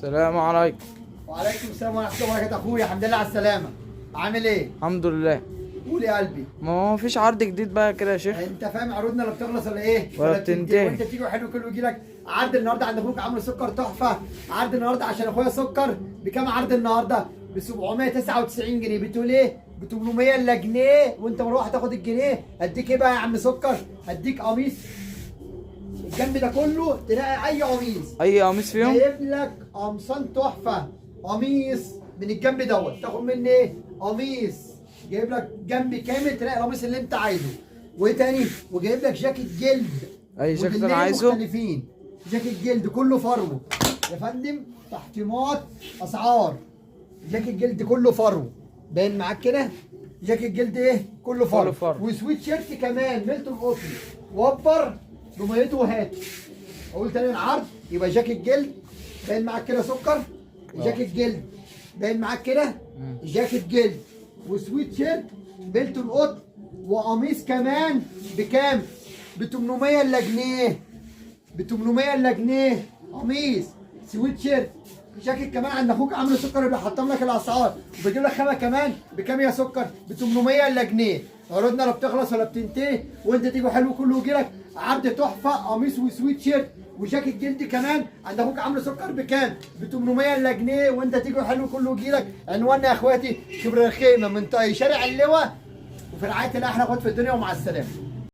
السلام عليكم. وعليكم السلام ورحمه الله وبركاته. اخويا الحمد لله على السلامه. عامل ايه؟ الحمد لله. قول يا قلبي. ما فيش عرض جديد بقى كده يا شيخ؟ انت فاهم عروضنا لا بتخلص ولا ايه؟ ولا بتنتهي. وانت تيجي حلو كله يجي لك عرض النهارده عند اخوك عامل سكر تحفه. عرض النهارده عشان اخويا سكر بكام؟ عرض النهارده ب 799 جنيه. بتقول ايه؟ ب 800 الا جنيه، وانت مروح هتاخد الجنيه. اديك ايه بقى يا عم سكر؟ اديك قميص الجنب ده كله، تلاقي اي قميص اي قميص فيهم؟ جايب لك قمصان تحفه. قميص من الجنب دوت تاخد مني ايه؟ قميص جايب لك جنب كامل، تلاقي القميص اللي انت عايزه. وايه تاني؟ وجايب لك جاكيت جلد. اي جاكيت انا موديلين عايزه. مختلفين. جاكيت جلد كله فرو يا فندم، تحطيمات اسعار. جاكيت جلد كله فرو، باين معاك كده؟ جاكيت جلد ايه؟ كله فرو. كله فرو. وسويت شيرت كمان ميلتون قطن. وبر رميته وهات. اقول تاني العرض يبقى جاكيت جلد باين معاك كده سكر. جاكيت جلد باين معاك كده. جاكيت جلد وسويت شيرت ميلتون قطن، وقميص كمان بكام؟ ب 800 الا جنيه. ب 800 الا جنيه قميص سويت شيرت. جاكيت كمان عند اخوك عامل سكر بيحطم لك الاسعار، وبيجيب لك خامه كمان بكام يا سكر؟ ب 800 الا جنيه. عروضنا لا بتخلص ولا بتنتهي، وانت تيجي حلو كله يجي لك عرض تحفه. قميص وسويت شيرت وجاكيت جلد كمان عند اخوك عامل سكر بكام؟ ب 800 الا جنيه، وانت تيجي حلو كله يجي لك. عنواننا يا اخواتي شبر الخيمه من شارع اللواء، وفي رعايه الله احنا اخوات في الدنيا، ومع السلامه.